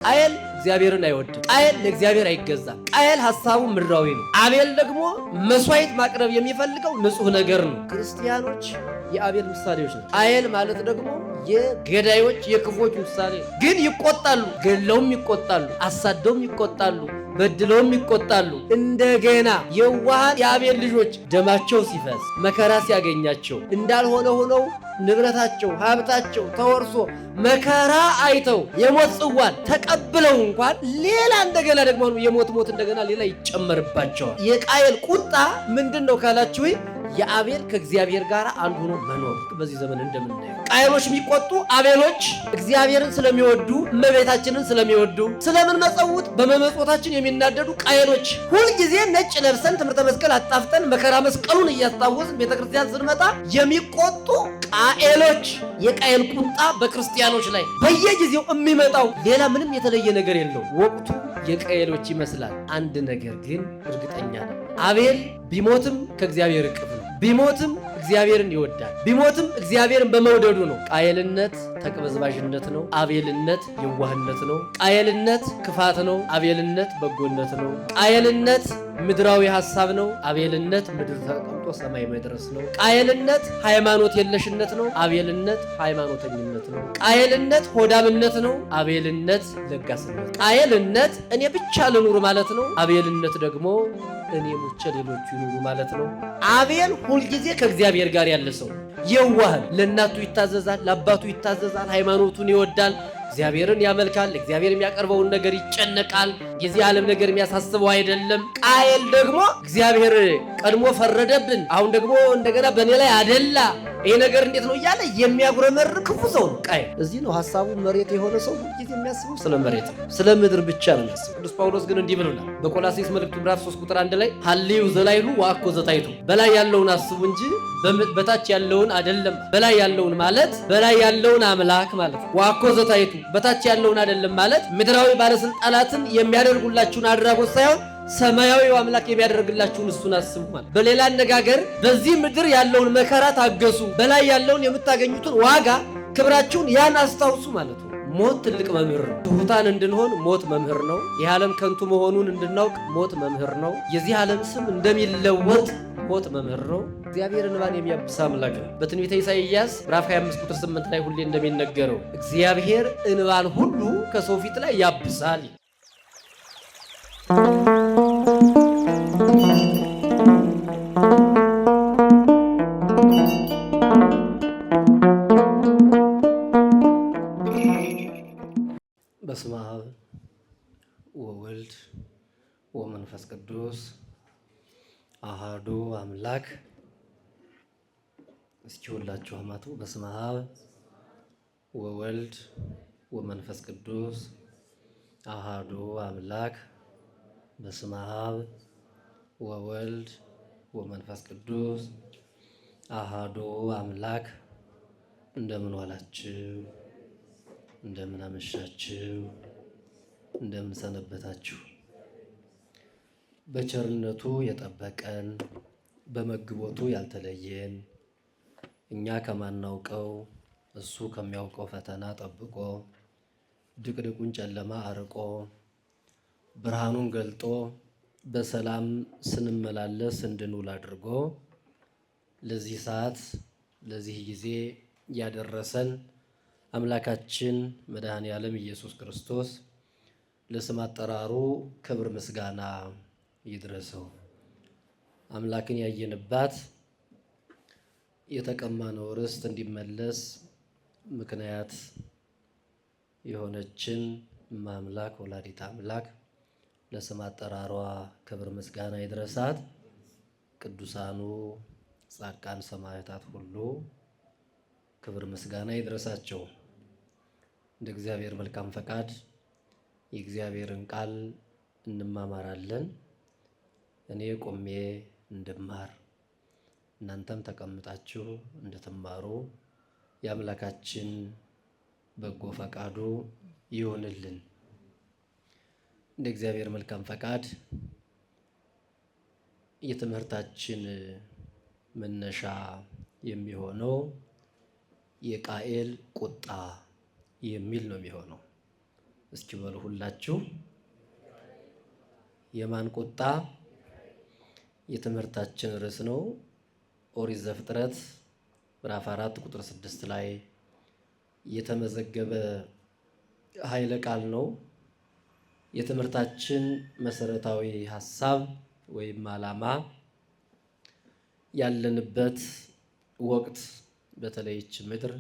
ቃየል እግዚአብሔርን አይወድም። ቃየል ለእግዚአብሔር አይገዛም። ቃየል ሐሳቡ ምድራዊ ነው። አቤል ደግሞ መስዋዕት ማቅረብ የሚፈልገው ንጹሕ ነገር ነው። ክርስቲያኖች የአቤል ምሳሌዎች ነው። ቃየል ማለት ደግሞ የገዳዮች የክፎች ምሳሌ ግን ይቆጣሉ፣ ገለውም ይቆጣሉ፣ አሳደውም ይቆጣሉ፣ በድለውም ይቆጣሉ። እንደገና የዋሃን የአቤል ልጆች ደማቸው ሲፈስ መከራ ሲያገኛቸው እንዳልሆነ ሆነው ንብረታቸው ሀብታቸው ተወርሶ መከራ አይተው የሞት ጽዋን ተቀብለው እንኳን ሌላ እንደገና ደግሞ የሞት እንደገና ሌላ ይጨመርባቸዋል። የቃየል ቁጣ ምንድን ነው ካላችሁ የአቤል ከእግዚአብሔር ጋር አንድ ሆኖ መኖር በዚህ ዘመን እንደምናየው ቃየሎች የሚቆጡ አቤሎች እግዚአብሔርን ስለሚወዱ እመቤታችንን ስለሚወዱ ስለምንመጸውት በመመጽወታችን የሚናደዱ ቃየሎች ሁልጊዜ ነጭ ለብሰን ትምህርተ መስቀል አጣፍጠን መከራ መስቀሉን እያስታወስን ቤተክርስቲያን ስንመጣ የሚቆጡ ቃየሎች። የቃየል ቁጣ በክርስቲያኖች ላይ በየጊዜው የሚመጣው ሌላ ምንም የተለየ ነገር የለው። ወቅቱ የቃየሎች ይመስላል። አንድ ነገር ግን እርግጠኛ ነው፣ አቤል ቢሞትም ከእግዚአብሔር እቅፍ ነው። ቢሞትም እግዚአብሔርን ይወዳል። ቢሞትም እግዚአብሔርን በመውደዱ ነው። ቃየልነት ተቅበዝባዥነት ነው። አቤልነት የዋህነት ነው። ቃየልነት ክፋት ነው። አቤልነት በጎነት ነው። ቃየልነት ምድራዊ ሐሳብ ነው። አቤልነት ምድር ተቀምጦ ሰማይ መድረስ ነው። ቃየልነት ሃይማኖት የለሽነት ነው። አቤልነት ሃይማኖተኝነት ነው። ቃየልነት ሆዳምነት ነው። አቤልነት ለጋስነት። ቃየልነት እኔ ብቻ ልኑር ማለት ነው። አቤልነት ደግሞ እኔ ሙቼ ሌሎቹ ይኑሩ ማለት ነው። አቤል ሁልጊዜ ከእግዚአብሔር ጋር ያለ ሰው የዋህን፣ ለእናቱ ይታዘዛል፣ ለአባቱ ይታዘዛል፣ ሃይማኖቱን ይወዳል፣ እግዚአብሔርን ያመልካል፣ እግዚአብሔር የሚያቀርበውን ነገር ይጨነቃል፣ የዚህ ዓለም ነገር የሚያሳስበው አይደለም። ቃየል ደግሞ እግዚአብሔር ቀድሞ ፈረደብን፣ አሁን ደግሞ እንደገና በእኔ ላይ አደላ፣ ይሄ ነገር እንዴት ነው እያለ የሚያጉረመርም ክፉ ሰው ነው ቃየል። እዚህ ነው ሐሳቡ መሬት የሆነ ሰው ሁልጊዜ የሚያስበው ስለ መሬት ስለ ምድር ብቻ ነው የሚያስበው። ቅዱስ ጳውሎስ ግን እንዲህ ብሎናል በቆላስይስ መልእክቱ ምዕራፍ 3 ቁጥር 1 ላይ ሀልዩ ዘላይሉ ወአኮ ዘታይቱ፣ በላይ ያለውን አስቡ እንጂ በታች ያለውን አይደለም። በላይ ያለውን ማለት በላይ ያለውን አምላክ ማለት ነው። ወአኮ ዘታይቱ በታች ያለውን አይደለም ማለት ምድራዊ ባለስልጣናትን የሚያደርጉላችሁን አድራጎት ሳይሆን ሰማያዊው አምላክ የሚያደርግላችሁን እሱን አስቡ ማለት። በሌላ አነጋገር በዚህ ምድር ያለውን መከራ ታገሱ፣ በላይ ያለውን የምታገኙትን ዋጋ ክብራችሁን ያን አስታውሱ ማለት ነው። ሞት ትልቅ መምህር ነው። ትሑታን እንድንሆን ሞት መምህር ነው። ይህ ዓለም ከንቱ መሆኑን እንድናውቅ ሞት መምህር ነው። የዚህ ዓለም ስም እንደሚለወጥ ሞት መምህር ነው። እግዚአብሔር እንባን የሚያብስ አምላክ ነው። በትንቢተ ኢሳይያስ ምዕራፍ 25 ቁጥር 8 ላይ ሁሌ እንደሚነገረው እግዚአብሔር እንባን ሁሉ ከሰው ፊት ላይ ያብሳል። በስመ አብ ወወልድ ወመንፈስ ቅዱስ አሃዱ አምላክ። እስኪ ሁላችሁ አማቱ በስመ አብ ወወልድ ወመንፈስ ቅዱስ አሃዱ አምላክ። በስመ አብ ወወልድ ወመንፈስ ቅዱስ አሃዱ አምላክ። እንደምን ዋላችሁ? እንደምን አመሻችሁ? እንደምን ሰነበታችሁ? በቸርነቱ የጠበቀን በመግቦቱ ያልተለየን እኛ ከማናውቀው እሱ ከሚያውቀው ፈተና ጠብቆ ድቅድቁን ጨለማ አርቆ ብርሃኑን ገልጦ በሰላም ስንመላለስ እንድንውል አድርጎ ለዚህ ሰዓት ለዚህ ጊዜ ያደረሰን አምላካችን መድኃኔ ዓለም ኢየሱስ ክርስቶስ ለስም አጠራሩ ክብር ምስጋና ይድረሰው። አምላክን ያየንባት የተቀማነው ርስት እንዲመለስ ምክንያት የሆነችን እማምላክ ወላዲተ አምላክ ለስም አጠራሯ ክብር ምስጋና ይድረሳት። ቅዱሳኑ ጻድቃን ሰማዕታት ሁሉ ክብር ምስጋና ይድረሳቸው። እንደ እግዚአብሔር መልካም ፈቃድ የእግዚአብሔርን ቃል እንማማራለን። እኔ ቆሜ እንድማር እናንተም ተቀምጣችሁ እንድትማሩ የአምላካችን በጎ ፈቃዱ ይሆንልን። እንደ እግዚአብሔር መልካም ፈቃድ የትምህርታችን መነሻ የሚሆነው የቃየል ቁጣ የሚል ነው የሚሆነው። እስኪ በሉ ሁላችሁ። የማን ቁጣ? የትምህርታችን ርዕስ ነው። ኦሪት ዘፍጥረት ምዕራፍ 4 ቁጥር 6 ላይ የተመዘገበ ኃይለ ቃል ነው። የትምህርታችን መሰረታዊ ሐሳብ ወይም ዓላማ ያለንበት ወቅት በተለይች ምድር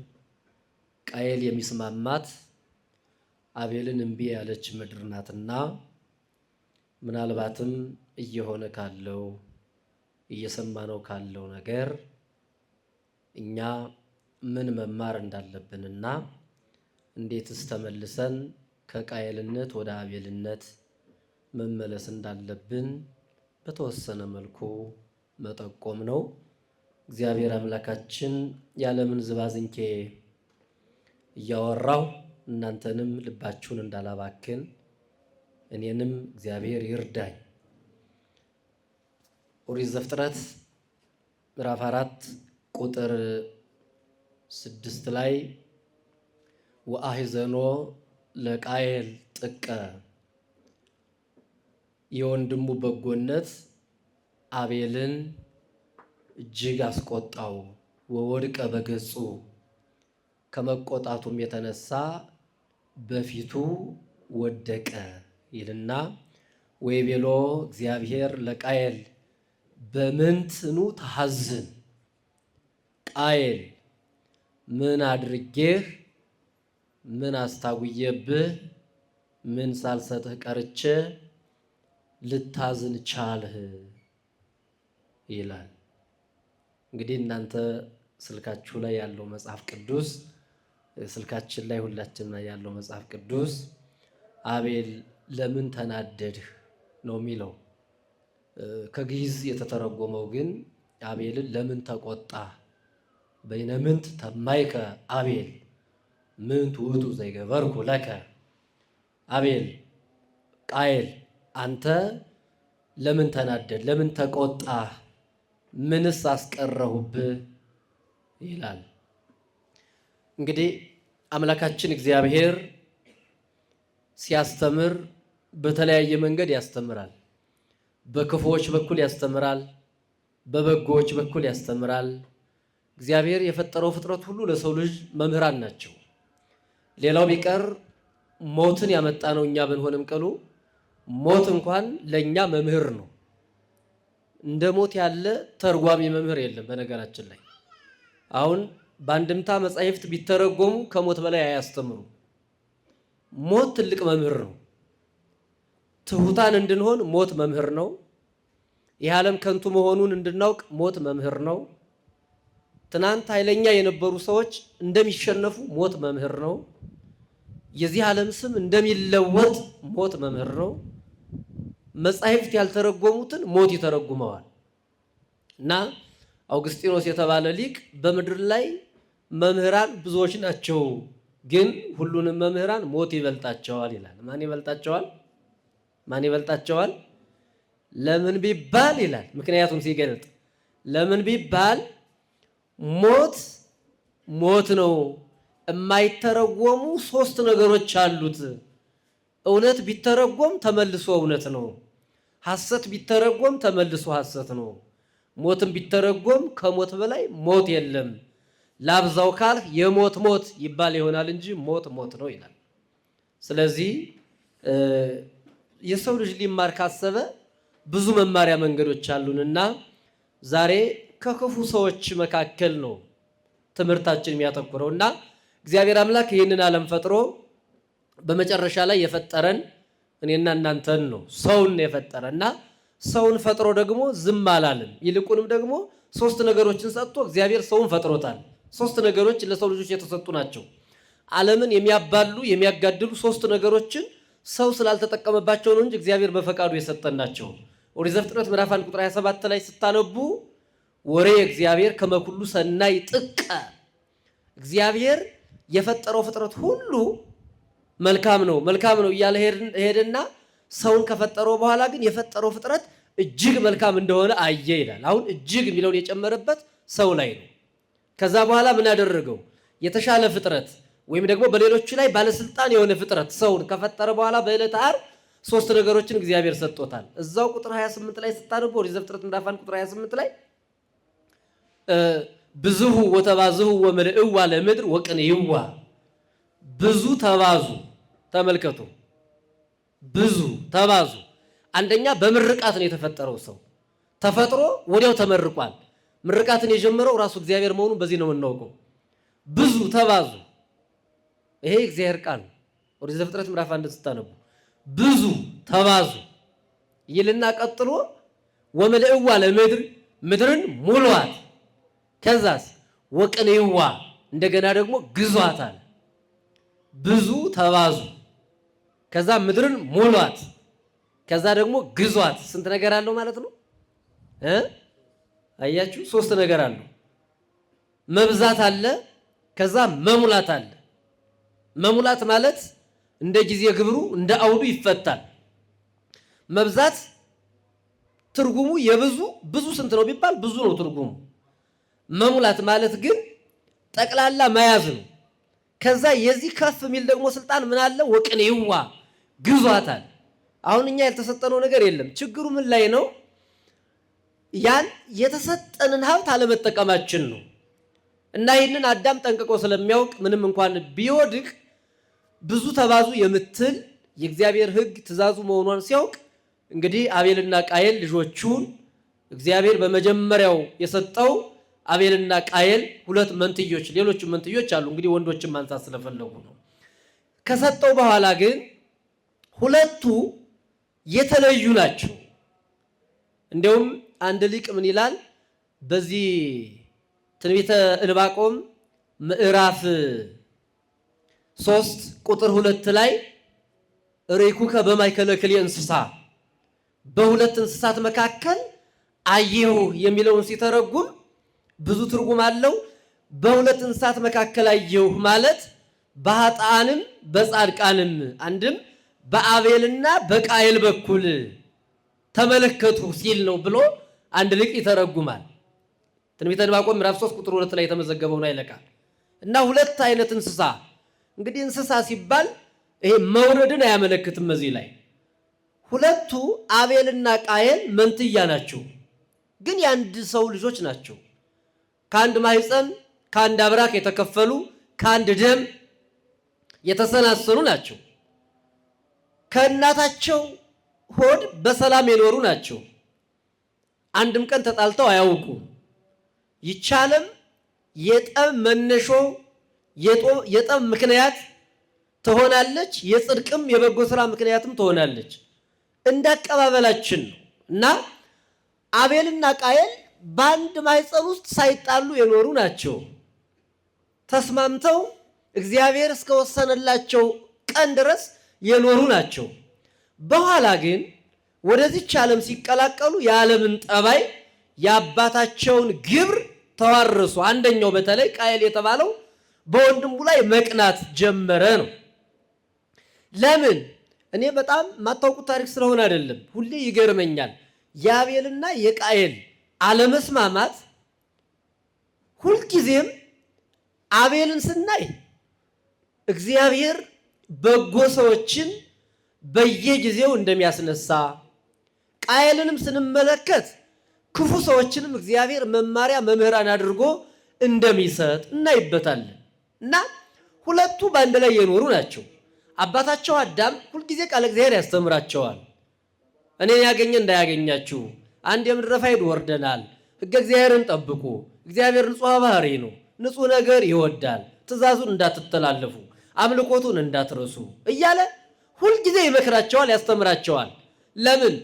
ቃየል የሚስማማት አቤልን እምቢ ያለች ምድር ናትና ምናልባትም እየሆነ ካለው እየሰማነው ካለው ነገር እኛ ምን መማር እንዳለብንና እንዴትስ ተመልሰን ከቃየልነት ወደ አቤልነት መመለስ እንዳለብን በተወሰነ መልኩ መጠቆም ነው። እግዚአብሔር አምላካችን ያለምን ዝባዝንኬ እያወራው እናንተንም ልባችሁን እንዳላባክን እኔንም እግዚአብሔር ይርዳኝ። ኦሪት ዘፍጥረት ምዕራፍ 4 ቁጥር 6 ላይ ወአሕዘኖ ለቃየል ጥቀ፣ የወንድሙ በጎነት አቤልን እጅግ አስቆጣው። ወወድቀ በገጹ፣ ከመቆጣቱም የተነሳ በፊቱ ወደቀ ይልና ወይቤሎ እግዚአብሔር ለቃየል በምንትኑ ተሐዝን፣ ቃየል ምን አድርጌህ ምን አስታጉየብህ ምን ሳልሰጥህ ቀርቼ ልታዝን ቻልህ ይላል። እንግዲህ እናንተ ስልካችሁ ላይ ያለው መጽሐፍ ቅዱስ ስልካችን ላይ ሁላችን ላይ ያለው መጽሐፍ ቅዱስ አቤል ለምን ተናደድህ ነው የሚለው። ከግዕዝ የተተረጎመው ግን አቤልን ለምን ተቆጣ፣ በይነምንት ተማይከ አቤል ምንት ውእቱ ዘይገበርኩ ለከ። አቤል ቃየል አንተ ለምን ተናደድ፣ ለምን ተቆጣ፣ ምንስ አስቀረሁብህ ይላል። እንግዲህ አምላካችን እግዚአብሔር ሲያስተምር በተለያየ መንገድ ያስተምራል። በክፉዎች በኩል ያስተምራል፣ በበጎዎች በኩል ያስተምራል። እግዚአብሔር የፈጠረው ፍጥረት ሁሉ ለሰው ልጅ መምህራን ናቸው። ሌላው ቢቀር ሞትን ያመጣ ነው እኛ ብንሆንም ቅሉ ሞት እንኳን ለእኛ መምህር ነው። እንደ ሞት ያለ ተርጓሚ መምህር የለም። በነገራችን ላይ አሁን በአንድምታ መጻሕፍት ቢተረጎሙ ከሞት በላይ አያስተምሩም። ሞት ትልቅ መምህር ነው። ትሑታን እንድንሆን ሞት መምህር ነው። ይህ ዓለም ከንቱ መሆኑን እንድናውቅ ሞት መምህር ነው። ትናንት ኃይለኛ የነበሩ ሰዎች እንደሚሸነፉ ሞት መምህር ነው። የዚህ ዓለም ስም እንደሚለወጥ ሞት መምህር ነው። መጻሕፍት ያልተረጎሙትን ሞት ይተረጉመዋል። እና አውግስጢኖስ የተባለ ሊቅ በምድር ላይ መምህራን ብዙዎች ናቸው፣ ግን ሁሉንም መምህራን ሞት ይበልጣቸዋል ይላል። ማን ይበልጣቸዋል? ማን ይበልጣቸዋል? ለምን ቢባል ይላል። ምክንያቱም ሲገልጥ ለምን ቢባል ሞት ሞት ነው። የማይተረጎሙ 3 ነገሮች አሉት። እውነት ቢተረጎም ተመልሶ እውነት ነው። ሐሰት ቢተረጎም ተመልሶ ሐሰት ነው። ሞትም ቢተረጎም ከሞት በላይ ሞት የለም። ላብዛው ካልህ የሞት ሞት ይባል ይሆናል እንጂ ሞት ሞት ነው ይላል። ስለዚህ የሰው ልጅ ሊማር ካሰበ ብዙ መማሪያ መንገዶች አሉንና ዛሬ ከክፉ ሰዎች መካከል ነው ትምህርታችን የሚያተኩረውና እግዚአብሔር አምላክ ይህንን ዓለም ፈጥሮ በመጨረሻ ላይ የፈጠረን እኔና እናንተን ነው። ሰውን የፈጠረና ሰውን ፈጥሮ ደግሞ ዝም አላለም። ይልቁንም ደግሞ 3 ነገሮችን ሰጥቶ እግዚአብሔር ሰውን ፈጥሮታል። 3 ነገሮች ለሰው ልጆች የተሰጡ ናቸው። ዓለምን የሚያባሉ የሚያጋድሉ 3 ነገሮችን ሰው ስላልተጠቀመባቸው ነው እንጂ እግዚአብሔር በፈቃዱ የሰጠን ናቸው። ኦሪት ዘፍጥረት ምዕራፍ 1 ቁጥር 27 ላይ ስታነቡ ወሬ እግዚአብሔር ከመኩሉ ሰናይ ጥቀ፣ እግዚአብሔር የፈጠረው ፍጥረት ሁሉ መልካም ነው መልካም ነው እያለ ሄደና ሰውን ከፈጠረው በኋላ ግን የፈጠረው ፍጥረት እጅግ መልካም እንደሆነ አየ ይላል። አሁን እጅግ የሚለውን የጨመረበት ሰው ላይ ነው። ከዛ በኋላ ምን አደረገው? የተሻለ ፍጥረት ወይም ደግሞ በሌሎቹ ላይ ባለስልጣን የሆነ ፍጥረት ሰውን ከፈጠረ በኋላ በዕለተ ዓርብ 3 ነገሮችን እግዚአብሔር ሰጥቶታል። እዛው ቁጥር 28 ላይ ስታነቡ ኦሪት ዘፍጥረት ምዕራፍ 1 ቁጥር 28 ላይ ብዙሁ ወተባዝሁ ወምልእዋ ለምድር ወቅንይዋ፣ ብዙ ተባዙ። ተመልከቱ፣ ብዙ ተባዙ። አንደኛ በምርቃት ነው የተፈጠረው ሰው ተፈጥሮ ወዲያው ተመርቋል። ምርቃትን የጀመረው ራሱ እግዚአብሔር መሆኑን በዚህ ነው የምናውቀው። ብዙ ተባዙ፣ ይሄ እግዚአብሔር ቃል ነው። ኦሪት ዘፍጥረት ምዕራፍ 1 ስታነቡ ብዙ ተባዙ ይልና ቀጥሎ ወምልእዋ ለምድር፣ ምድርን ሙሏት። ከዛስ ወቅንይዋ፣ እንደገና ደግሞ ግዟት አለ። ብዙ ተባዙ፣ ከዛ ምድርን ሙሏት፣ ከዛ ደግሞ ግዟት። ስንት ነገር አለው ማለት ነው? አያችሁ፣ 3 ነገር አለው። መብዛት አለ፣ ከዛ መሙላት አለ። መሙላት ማለት እንደ ጊዜ ግብሩ እንደ አውዱ ይፈታል። መብዛት ትርጉሙ የብዙ ብዙ ስንት ነው ቢባል ብዙ ነው ትርጉሙ። መሙላት ማለት ግን ጠቅላላ መያዝ ነው። ከዛ የዚህ ከፍ የሚል ደግሞ ስልጣን ምን አለ? ወቅንይዋ፣ ግዟታል። አሁን እኛ ያልተሰጠነው ነገር የለም። ችግሩ ምን ላይ ነው? ያን የተሰጠንን ሀብት አለመጠቀማችን ነው። እና ይህንን አዳም ጠንቅቆ ስለሚያውቅ ምንም እንኳን ቢወድቅ ብዙ ተባዙ የምትል የእግዚአብሔር ሕግ ትእዛዙ መሆኗን ሲያውቅ እንግዲህ አቤልና ቃየል ልጆቹን እግዚአብሔር በመጀመሪያው የሰጠው አቤልና ቃየል 2 መንትዮች፣ ሌሎች መንትዮች አሉ። እንግዲህ ወንዶችን ማንሳት ስለፈለጉ ነው። ከሰጠው በኋላ ግን 2ቱ የተለዩ ናቸው። እንዲያውም አንድ ሊቅ ምን ይላል? በዚህ ትንቢተ ዕንባቆም ምዕራፍ 3 ቁጥር 2 ላይ ርኢኩከ በማእከለ ክልኤ እንስሳ፣ በሁለት እንስሳት መካከል አየሁ የሚለውን ሲተረጉም ብዙ ትርጉም አለው። በሁለት እንስሳት መካከል አየሁ ማለት በኃጥአንም በጻድቃንም አንድም በአቤልና በቃየል በኩል ተመለከቱ ሲል ነው ብሎ አንድ ሊቅ ይተረጉማል። ትንቢተ ዕንባቆም ምዕራፍ 3 ቁጥር 2 ላይ የተመዘገበውን አይለቃል። እና 2 አይነት እንስሳ እንግዲህ እንስሳ ሲባል ይሄ መውረድን አያመለክትም። እዚህ ላይ 2ቱ አቤልና ቃየል መንትያ ናቸው፣ ግን የአንድ ሰው ልጆች ናቸው። ከአንድ ማህፀን ከአንድ አብራክ የተከፈሉ ከአንድ ደም የተሰናሰሉ ናቸው። ከእናታቸው ሆድ በሰላም የኖሩ ናቸው። አንድም ቀን ተጣልተው አያውቁም። ይቻለም የጠብ መነሾ የጠብ ምክንያት ትሆናለች፣ የጽድቅም የበጎ ስራ ምክንያትም ትሆናለች። እንዳቀባበላችን ነው። እና አቤልና ቃየል በአንድ ማህፀን ውስጥ ሳይጣሉ የኖሩ ናቸው። ተስማምተው እግዚአብሔር እስከወሰነላቸው ቀን ድረስ የኖሩ ናቸው። በኋላ ግን ወደዚች ዓለም ሲቀላቀሉ የዓለምን ጠባይ የአባታቸውን ግብር ተዋረሱ። አንደኛው በተለይ ቃየል የተባለው በወንድሙ ላይ መቅናት ጀመረ ነው። ለምን? እኔ በጣም ማታውቁት ታሪክ ስለሆነ አይደለም፣ ሁሌ ይገርመኛል። የአቤልና የቃየል አለመስማማት ሁልጊዜም አቤልን ስናይ እግዚአብሔር በጎ ሰዎችን በየጊዜው እንደሚያስነሳ፣ ቃየልንም ስንመለከት ክፉ ሰዎችንም እግዚአብሔር መማሪያ መምህራን አድርጎ እንደሚሰጥ እናይበታለን። እና 2ቱ በአንድ ላይ የኖሩ ናቸው። አባታቸው አዳም ሁልጊዜ ቃለ እግዚአብሔር ያስተምራቸዋል። እኔን ያገኘ እንዳያገኛችሁ፣ አንድ የምድረ ፋይድ ወርደናል፣ ሕገ እግዚአብሔርን ጠብቁ፣ እግዚአብሔር ንጹሕ ባህሪ ነው፣ ንጹሕ ነገር ይወዳል፣ ትእዛዙን እንዳትተላለፉ፣ አምልኮቱን እንዳትረሱ እያለ ሁልጊዜ ይመክራቸዋል፣ ያስተምራቸዋል። ለምን?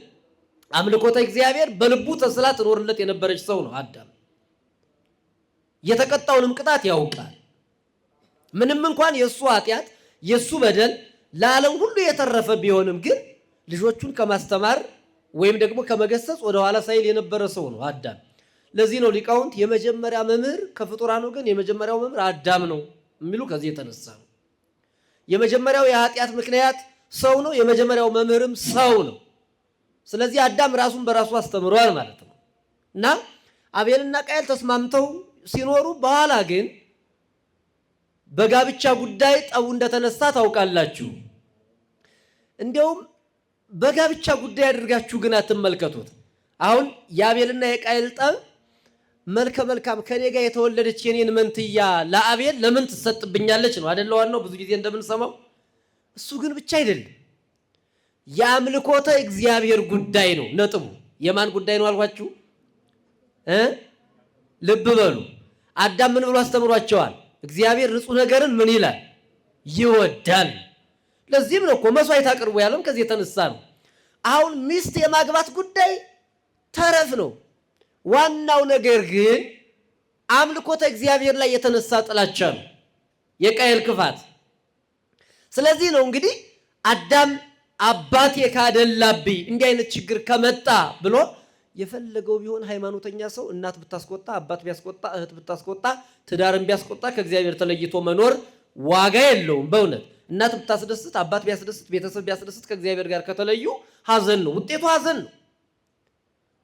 አምልኮተ እግዚአብሔር በልቡ ተስላ ትኖርለት የነበረች ሰው ነው አዳም። የተቀጣውንም ቅጣት ያውቃል። ምንም እንኳን የእሱ ኃጢአት የእሱ በደል ለዓለም ሁሉ የተረፈ ቢሆንም ግን ልጆቹን ከማስተማር ወይም ደግሞ ከመገሰጽ ወደኋላ ሳይል የነበረ ሰው ነው አዳም። ለዚህ ነው ሊቃውንት የመጀመሪያ መምህር ከፍጡራን ወገን የመጀመሪያው መምህር አዳም ነው የሚሉ ከዚህ የተነሳ ነው። የመጀመሪያው የኃጢአት ምክንያት ሰው ነው፣ የመጀመሪያው መምህርም ሰው ነው። ስለዚህ አዳም ራሱን በራሱ አስተምሯል ማለት ነው። እና አቤልና ቃየል ተስማምተው ሲኖሩ በኋላ ግን በጋብቻ ጉዳይ ጠቡ እንደተነሳ ታውቃላችሁ። እንዲያውም በጋብቻ ጉዳይ አድርጋችሁ ግን አትመልከቱት። አሁን የአቤልና የቃየል ጠብ መልከ መልካም ከኔ ጋር የተወለደች የኔን መንትያ ለአቤል ለምን ትሰጥብኛለች ነው አይደል? ዋናው ብዙ ጊዜ እንደምንሰማው እሱ ግን ብቻ አይደለም፣ የአምልኮተ እግዚአብሔር ጉዳይ ነው ነጥቡ። የማን ጉዳይ ነው አልኳችሁ? ልብ በሉ። አዳም ምን ብሎ አስተምሯቸዋል? እግዚአብሔር ንጹህ ነገርን ምን ይላል? ይወዳል። ለዚህም ነው እኮ መስዋዕት አቅርቡ ያለም ከዚህ የተነሳ ነው። አሁን ሚስት የማግባት ጉዳይ ተረፍ ነው። ዋናው ነገር ግን አምልኮተ እግዚአብሔር ላይ የተነሳ ጥላቻ ነው፣ የቃየል ክፋት። ስለዚህ ነው እንግዲህ አዳም አባቴ ካደላብኝ እንዲህ አይነት ችግር ከመጣ ብሎ የፈለገው ቢሆን ሃይማኖተኛ ሰው እናት ብታስቆጣ፣ አባት ቢያስቆጣ፣ እህት ብታስቆጣ፣ ትዳርን ቢያስቆጣ ከእግዚአብሔር ተለይቶ መኖር ዋጋ የለውም። በእውነት እናት ብታስደስት፣ አባት ቢያስደስት፣ ቤተሰብ ቢያስደስት ከእግዚአብሔር ጋር ከተለዩ ሐዘን ነው፣ ውጤቱ ሐዘን ነው።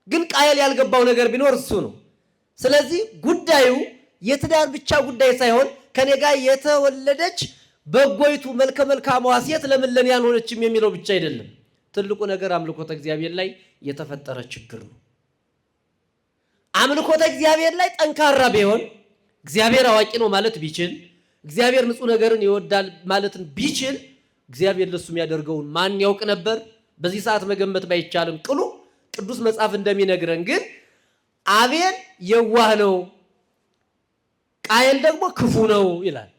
ግን ቃየል ያልገባው ነገር ቢኖር እሱ ነው። ስለዚህ ጉዳዩ የትዳር ብቻ ጉዳይ ሳይሆን ከኔ ጋር የተወለደች በጎይቱ መልከ መልካሟ ሴት ለምን ለኔ ያልሆነችም የሚለው ብቻ አይደለም። ትልቁ ነገር አምልኮተ እግዚአብሔር ላይ የተፈጠረ ችግር ነው። አምልኮተ እግዚአብሔር ላይ ጠንካራ ቢሆን እግዚአብሔር አዋቂ ነው ማለት ቢችል፣ እግዚአብሔር ንጹህ ነገርን ይወዳል ማለትን ቢችል፣ እግዚአብሔር ለሱ የሚያደርገውን ማን ያውቅ ነበር? በዚህ ሰዓት መገመት ባይቻልም ቅሉ ቅዱስ መጽሐፍ እንደሚነግረን ግን አቤል የዋህ ነው፣ ቃየል ደግሞ ክፉ ነው ይላል።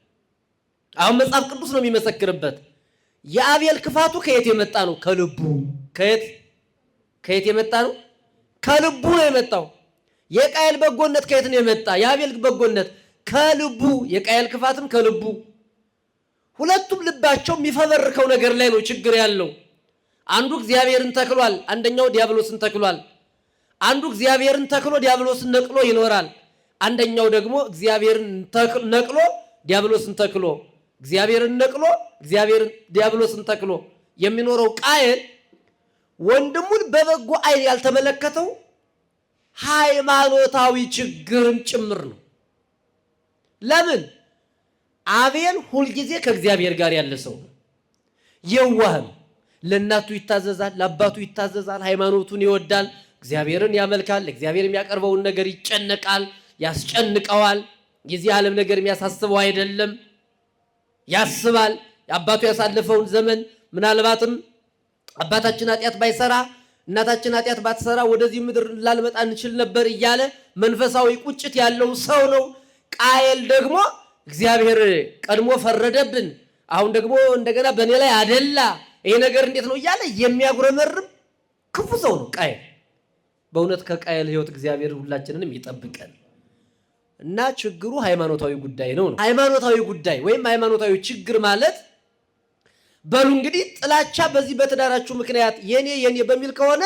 አሁን መጽሐፍ ቅዱስ ነው የሚመሰክርበት። የአቤል ክፋቱ ከየት የመጣ ነው? ከልቡ። ከየት የመጣ ነው? ከልቡ ነው የመጣው። የቃየል በጎነት ከየት ነው የመጣ? የአቤል በጎነት ከልቡ፣ የቃየል ክፋትም ከልቡ። ሁለቱም ልባቸው የሚፈበርከው ነገር ላይ ነው ችግር ያለው። አንዱ እግዚአብሔርን ተክሏል፣ አንደኛው ዲያብሎስን ተክሏል። አንዱ እግዚአብሔርን ተክሎ ዲያብሎስን ነቅሎ ይኖራል። አንደኛው ደግሞ እግዚአብሔርን ነቅሎ ዲያብሎስን ተክሎ፣ እግዚአብሔርን ነቅሎ ዲያብሎስን ተክሎ የሚኖረው ቃየል ወንድሙን በበጎ ዓይን ያልተመለከተው ሃይማኖታዊ ችግርም ጭምር ነው። ለምን? አቤል ሁልጊዜ ከእግዚአብሔር ጋር ያለ ሰው ነው። የዋህም ለእናቱ ይታዘዛል፣ ለአባቱ ይታዘዛል፣ ሃይማኖቱን ይወዳል፣ እግዚአብሔርን ያመልካል፣ እግዚአብሔር የሚያቀርበውን ነገር ይጨነቃል፣ ያስጨንቀዋል። የዚህ ዓለም ነገር የሚያሳስበው አይደለም፣ ያስባል። አባቱ ያሳለፈውን ዘመን ምናልባትም አባታችን ኃጢአት ባይሰራ እናታችን ኃጢአት ባትሰራ ወደዚህ ምድር ላልመጣ እንችል ነበር እያለ መንፈሳዊ ቁጭት ያለው ሰው ነው። ቃየል ደግሞ እግዚአብሔር ቀድሞ ፈረደብን፣ አሁን ደግሞ እንደገና በእኔ ላይ አደላ፣ ይሄ ነገር እንዴት ነው እያለ የሚያጉረመርም ክፉ ሰው ነው ቃየል። በእውነት ከቃየል ሕይወት እግዚአብሔር ሁላችንንም ይጠብቀን እና ችግሩ ሃይማኖታዊ ጉዳይ ነው። ሃይማኖታዊ ጉዳይ ወይም ሃይማኖታዊ ችግር ማለት በሉ እንግዲህ ጥላቻ በዚህ በትዳራችሁ ምክንያት የኔ በሚል ከሆነ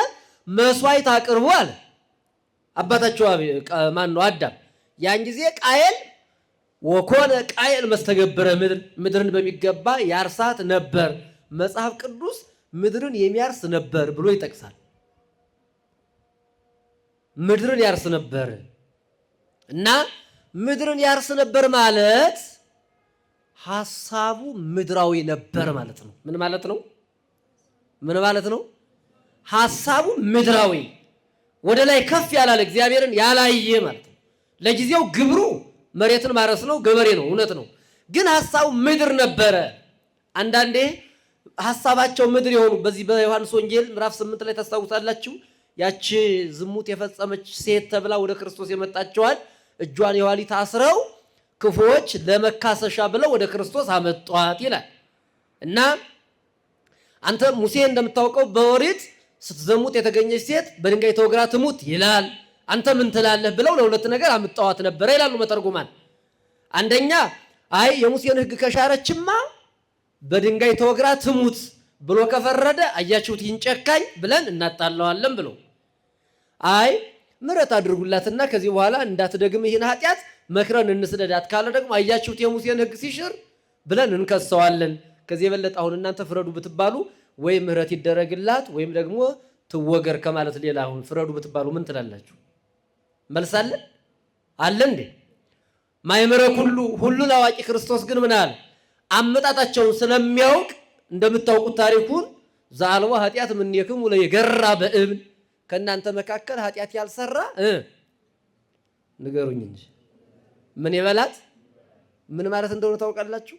መስዋዕት አቅርቡ አለ አባታቸው ማን ነው? አዳም። ያን ጊዜ ቃየል ወኮነ ቃየል መስተገብረ ምድርን በሚገባ ያርሳት ነበር። መጽሐፍ ቅዱስ ምድርን የሚያርስ ነበር ብሎ ይጠቅሳል። ምድርን ያርስ ነበር እና ምድርን ያርስ ነበር ማለት ሐሳቡ ምድራዊ ነበር ማለት ነው። ምን ማለት ነው? ምን ማለት ነው? ሐሳቡ ምድራዊ ወደ ላይ ከፍ ያላለ እግዚአብሔርን ያላየ ማለት ነው። ለጊዜው ግብሩ መሬትን ማረስ ነው፣ ገበሬ ነው፣ እውነት ነው። ግን ሐሳቡ ምድር ነበረ። አንዳንዴ ሐሳባቸው ምድር የሆኑ በዚህ በዮሐንስ ወንጌል ምዕራፍ 8 ላይ ታስታውሳላችሁ። ያቺ ዝሙት የፈጸመች ሴት ተብላ ወደ ክርስቶስ የመጣችዋል እጇን የኋሊት አስረው ክፉዎች ለመካሰሻ ብለው ወደ ክርስቶስ አመጧት ይላል። እና አንተ ሙሴ እንደምታውቀው በኦሪት ስትዘሙት የተገኘች ሴት በድንጋይ ተወግራ ትሙት ይላል። አንተ ምን ትላለህ ብለው ለሁለት ነገር አምጣዋት ነበር ይላሉ መተርጉማን። አንደኛ አይ የሙሴን ሕግ ከሻረችማ በድንጋይ ተወግራ ትሙት ብሎ ከፈረደ አያችሁት ይንጨካኝ ብለን እናጣላዋለን ብሎ፣ አይ ምሕረት አድርጉላትና ከዚህ በኋላ እንዳትደግም ይህን ኃጢአት መክረን እንስደዳት ካለ ደግሞ አያችሁት የሙሴን ሕግ ሲሽር ብለን እንከሰዋለን። ከዚህ የበለጠ አሁን እናንተ ፍረዱ ብትባሉ ወይ ምሕረት ይደረግላት ወይም ደግሞ ትወገር ከማለት ሌላ አሁን ፍረዱ ብትባሉ ምን ትላላችሁ? መልስ አለ እንዴ? ማይመረ ሁሉን አዋቂ ክርስቶስ ግን ምን አለ? አመጣጣቸውን ስለሚያውቅ እንደምታውቁት ታሪኩን ዘአልቦ ኃጢአት እምኔክሙ ለይገራ በእብን ከእናንተ መካከል ኃጢአት ያልሰራ ንገሩኝ እንጂ ምን ይበላት? ምን ማለት እንደሆነ ታውቃላችሁ?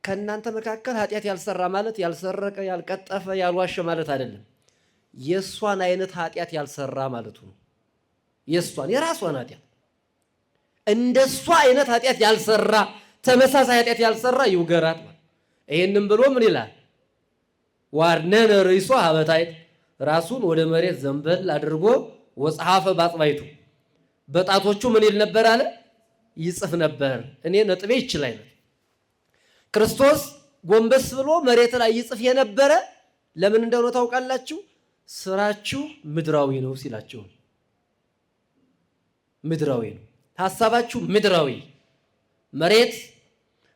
ከእናንተ መካከል ኃጢአት ያልሰራ ማለት ያልሰረቀ፣ ያልቀጠፈ፣ ያልዋሸ ማለት አይደለም። የእሷን አይነት ኃጢአት ያልሰራ ማለቱ ነው። የራሷን ኃጢአት እንደሷ አይነት ኃጢአት ያልሰራ፣ ተመሳሳይ ኃጢአት ያልሰራ ይውገራት ማለት። ይሄንን ብሎ ምን ይላል? ዋርነነ ርእሶ ሀበታይት ራሱን ወደ መሬት ዘንበል አድርጎ ወጸሐፈ ባጽባይቱ በጣቶቹ ምን ይል ነበር አለ? ይጽፍ ነበር። እኔ ነጥቤ ይችላል። ክርስቶስ ጎንበስ ብሎ መሬት ላይ ይጽፍ የነበረ ለምን እንደሆነ ታውቃላችሁ? ስራችሁ ምድራዊ ነው ሲላቸው፣ ምድራዊ ነው ሐሳባችሁ፣ ምድራዊ መሬት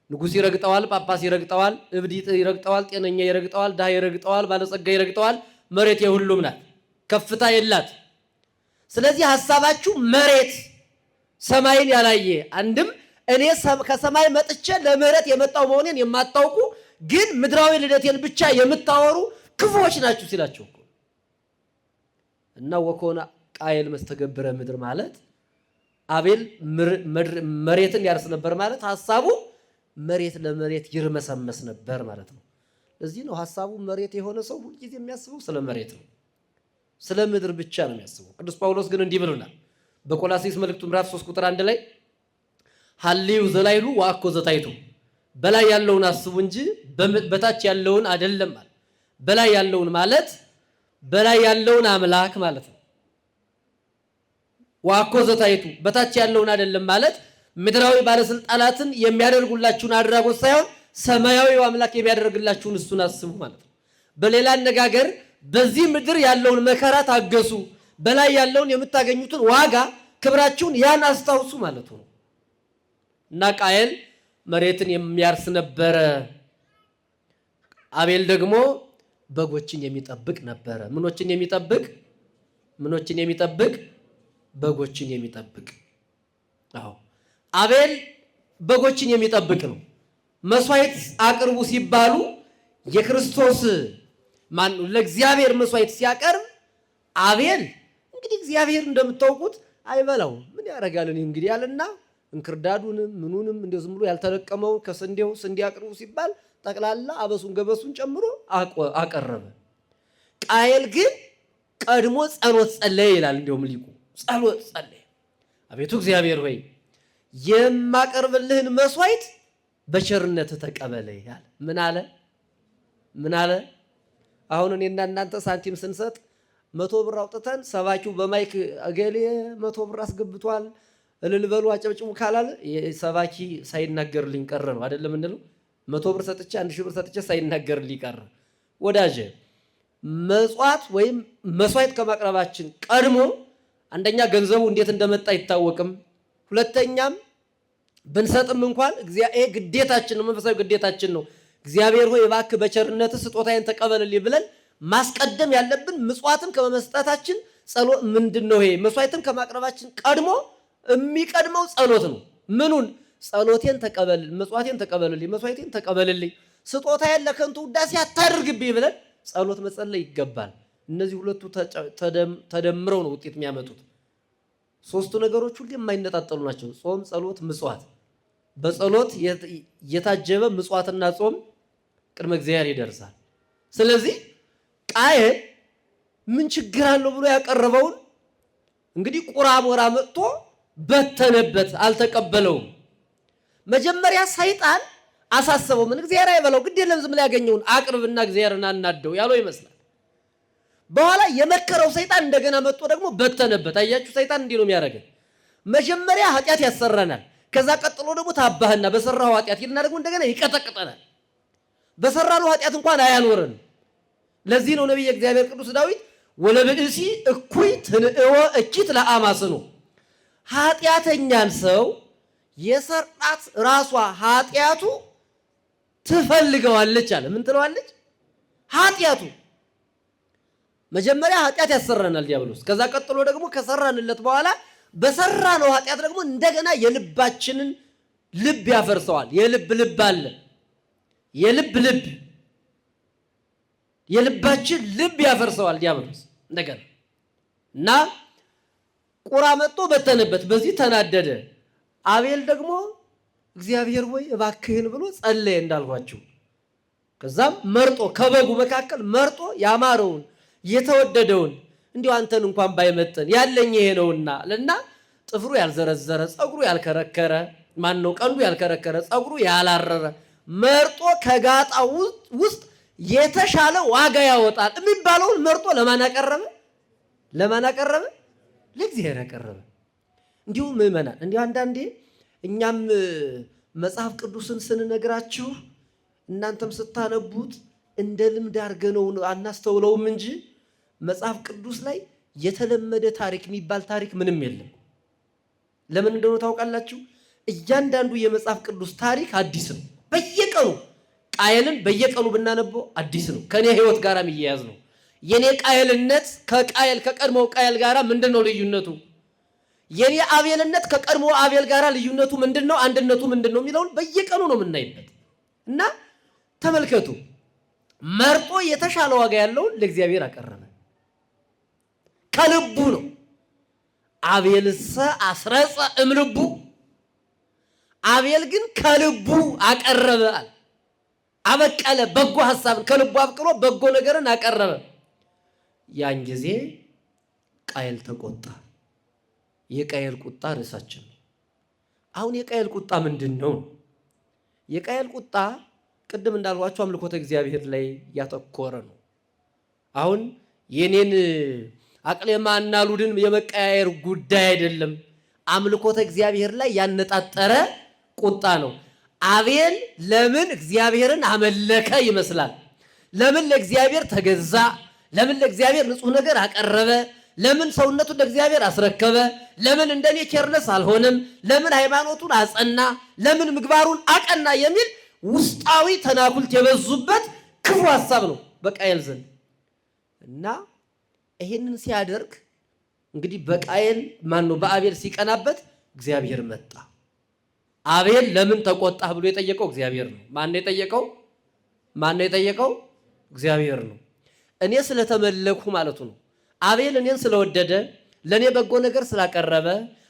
ንጉሥ ይረግጠዋል፣ ጳጳስ ይረግጠዋል፣ እብድ ይረግጠዋል፣ ጤነኛ ይረግጠዋል፣ ድሃ ይረግጠዋል፣ ባለጸጋ ይረግጠዋል። መሬት የሁሉም ናት፣ ከፍታ የላት። ስለዚህ ሐሳባችሁ መሬት ሰማይን ያላየ አንድም እኔ ከሰማይ መጥቼ ለምህረት የመጣው መሆኔን የማታውቁ ግን ምድራዊ ልደቴን ብቻ የምታወሩ ክፉዎች ናችሁ ሲላቸው እና ወኮነ ቃየል መስተገብረ ምድር ማለት አቤል መሬትን ያርስ ነበር ማለት ሐሳቡ መሬት ለመሬት ይርመሰመስ ነበር ማለት ነው። ለዚህ ነው ሐሳቡ መሬት የሆነ ሰው ሁልጊዜ የሚያስበው ስለ መሬት ነው፣ ስለ ምድር ብቻ ነው የሚያስበው። ቅዱስ ጳውሎስ ግን እንዲህ ብሎናል በቆላስይስ መልእክቱ ምዕራፍ 3 ቁጥር 1 ላይ ሐልዩ ዘላይሉ ወአኮ ዘታይቱ በላይ ያለውን አስቡ እንጂ በታች ያለውን አይደለም ማለት። በላይ ያለውን ማለት በላይ ያለውን አምላክ ማለት ነው። ወአኮ ዘታይቱ በታች ያለውን አይደለም ማለት ምድራዊ ባለስልጣናትን የሚያደርጉላችሁን አድራጎት ሳይሆን ሰማያዊው አምላክ የሚያደርግላችሁን እሱን አስቡ ማለት ነው። በሌላ አነጋገር በዚህ ምድር ያለውን መከራ ታገሱ፣ በላይ ያለውን የምታገኙትን ዋጋ ክብራችሁን ያን አስታውሱ ማለት ነው። እና ቃየል መሬትን የሚያርስ ነበረ፣ አቤል ደግሞ በጎችን የሚጠብቅ ነበረ። ምኖችን የሚጠብቅ በጎችን የሚጠብቅ። አዎ አቤል በጎችን የሚጠብቅ ነው። መስዋዕት አቅርቡ ሲባሉ የክርስቶስ ለእግዚአብሔር መስዋዕት ሲያቀርብ አቤል እንግዲህ እግዚአብሔር እንደምታውቁት አይበላው ምን ያደርጋል እንግዲህ ያለና እንክርዳዱንም ምኑንም እንደው ዝም ብሎ ያልተለቀመውን ከስንዴው ስንዴ አቅርቡ ሲባል ጠቅላላ አበሱን ገበሱን ጨምሮ አቀረበ። ቃየል ግን ቀድሞ ጸሎት ጸለየ ይላል። እንደውም ሊቁ ጸሎት ጸለየ። አቤቱ እግዚአብሔር ሆይ የማቀርብልህን መስዋዕት በቸርነት ተቀበለ ይላል። ምን አለ? አሁን እኔና እናንተ ሳንቲም ስንሰጥ 100 ብር አውጥተን ሰባኪው በማይክ እገሌ 100 ብር አስገብቷል እልል በሉ አጨብጭቡ ካላለ ሰባኪ ሳይናገርልኝ ቀረ ነው አይደለም እንዴ? 100 ብር ሰጥቼ 1000 ብር ሰጥቼ ሳይናገርልኝ ቀረ። ወዳጄ መጽዋት ወይም መስዋዕት ከማቅረባችን ቀድሞ አንደኛ ገንዘቡ እንዴት እንደመጣ አይታወቅም። ሁለተኛም ብንሰጥም እንኳን እግዚአብሔር ግዴታችን ነው፣ መንፈሳዊ ግዴታችን ነው። እግዚአብሔር ሆይ እባክህ በቸርነት ስጦታዬን ተቀበልልኝ ብለን ማስቀደም ያለብን ምጽዋትን ከመስጠታችን ጸሎት ምንድነው? ይሄ መስዋዕትን ከማቅረባችን ቀድሞ የሚቀድመው ጸሎት ነው። ምኑን? ጸሎቴን ተቀበልልኝ፣ ምጽዋቴን ተቀበልልኝ፣ መስዋዕቴን ተቀበልልኝ፣ ስጦታዬን ለከንቱ ውዳሴ አታድርግብኝ ብለን ጸሎት መጸለይ ይገባል። እነዚህ ሁለቱ ተደምረው ነው ውጤት የሚያመጡት። ሶስቱ ነገሮች ሁሉ የማይነጣጠሉ ናቸው። ጾም፣ ጸሎት፣ ምጽዋት። በጸሎት የታጀበ ምጽዋትና ጾም ቅድመ እግዚአብሔር ይደርሳል። ስለዚህ ቃየል ምን ችግር አለው ብሎ ያቀረበውን እንግዲህ ቁራ ሞራ መጥቶ በተነበት፣ አልተቀበለውም። መጀመሪያ ሰይጣን አሳሰበው። ምን እግዚአብሔር አይበላው ግድ የለም ዝም ላይ ያገኘውን አቅርብና እግዚአብሔርን አናደው ያለው ይመስላል። በኋላ የመከረው ሰይጣን እንደገና መጥቶ ደግሞ በተነበት። አያችሁ ሰይጣን እንዲህ ነው የሚያደርገን። መጀመሪያ ኃጢአት ያሰራናል፣ ከዛ ቀጥሎ ደግሞ ታባህና በሰራው ኃጢአት ይልና ደግሞ እንደገና ይቀጠቅጠናል። በሰራነው ኃጢአት እንኳን አያኖረን። ለዚህ ነው ነብይ እግዚአብሔር ቅዱስ ዳዊት ወለብእሲ እኩይ ትንእወ እኪት ለአማስኑ ኃጢአተኛን ሰው የሰራት ራሷ ኃጢአቱ ትፈልገዋለች አለ። ምን ትለዋለች? ኃጢአቱ መጀመሪያ ኃጢአት ያሰራናል ዲያብሎስ። ከዛ ቀጥሎ ደግሞ ከሰራንለት በኋላ በሰራነው ኃጢአት ደግሞ እንደገና የልባችንን ልብ ያፈርሰዋል። የልብ አለ። የልባችን ልብ ያፈርሰዋል ዲያብሎስ እንደገና እና ቁራ መጥቶ በተነበት። በዚህ ተናደደ። አቤል ደግሞ እግዚአብሔር ሆይ እባክህን ብሎ ጸለየ እንዳልኳችሁ። ከዛም መርጦ ከበጉ መካከል መርጦ ያማረውን የተወደደውን እንዲሁ አንተን እንኳን ባይመጥን ያለኝ ይሄ ነውና ለና ጥፍሩ ያልዘረዘረ ጸጉሩ ያልከረከረ ቀንዱ ያልከረከረ ጸጉሩ ያላረረ መርጦ ከጋጣ ውስጥ የተሻለ ዋጋ ያወጣል የሚባለውን መርጦ ለማን አቀረበ? ለእግዚአብሔር አቀረበ። እንዲሁ ምእመናን እንዲሁ አንዳንዴ እኛም መጽሐፍ ቅዱስን ስንነግራችሁ እናንተም ስታነቡት እንደ ልምድ አድርገነው አናስተውለውም እንጂ መጽሐፍ ቅዱስ ላይ የተለመደ ታሪክ የሚባል ታሪክ ምንም የለም። ለምን እንደሆነ ታውቃላችሁ? እያንዳንዱ የመጽሐፍ ቅዱስ ታሪክ አዲስ ነው። በየቀኑ ቃየልን በየቀኑ ብናነበው አዲስ ነው። ከኔ ህይወት ጋር የሚያያዝ ነው። የኔ ቃየልነት ከቀድሞው ቃየል ጋር ምንድነው ልዩነቱ? የኔ አቤልነት ከቀድሞ አቤል ጋር ልዩነቱ ምንድነው? አንድነቱ ምንድነው የሚለውን በየቀኑ ነው የምናይበት። እና ተመልከቱ፣ መርጦ የተሻለ ዋጋ ያለውን ለእግዚአብሔር አቀረበ። ከልቡ ነው። አቤልሰ አስረጸ እምልቡ፣ አቤል ግን ከልቡ አቀረበ። አበቀለ፣ በጎ ሐሳብን ከልቡ አብቅሎ በጎ ነገርን አቀረበ። ያን ጊዜ ቃየል ተቆጣ። የቃየል ቁጣ ርዕሳችን ነው። አሁን የቃየል ቁጣ ምንድን ነው? የቃየል ቁጣ ቅድም እንዳልኳችሁ አምልኮተ እግዚአብሔር ላይ ያተኮረ ነው። አሁን የኔን አቅሌማና ሉድን የመቀያየር ጉዳይ አይደለም። አምልኮተ እግዚአብሔር ላይ ያነጣጠረ ቁጣ ነው። አቤል ለምን እግዚአብሔርን አመለከ ይመስላል? ለምን ለእግዚአብሔር ተገዛ? ለምን ለእግዚአብሔር ንጹህ ነገር አቀረበ? ለምን ሰውነቱን ለእግዚአብሔር አስረከበ? ለምን እንደኔ ኬርለስ አልሆነም? ለምን ሃይማኖቱን አጸና? ለምን ምግባሩን አቀና? የሚል ውስጣዊ ተናኩልት የበዙበት ክፉ ሐሳብ ነው በቃየል ዘንድ። እና ይሄንን ሲያደርግ እንግዲህ በአቤል ሲቀናበት እግዚአብሔር መጣ። አቤል ለምን ተቆጣህ ብሎ የጠየቀው እግዚአብሔር ነው። ማን የጠየቀው? እግዚአብሔር ነው። እኔ ስለተመለኩ ማለቱ ነው። አቤል እኔን ስለወደደ፣ ለኔ በጎ ነገር ስላቀረበ፣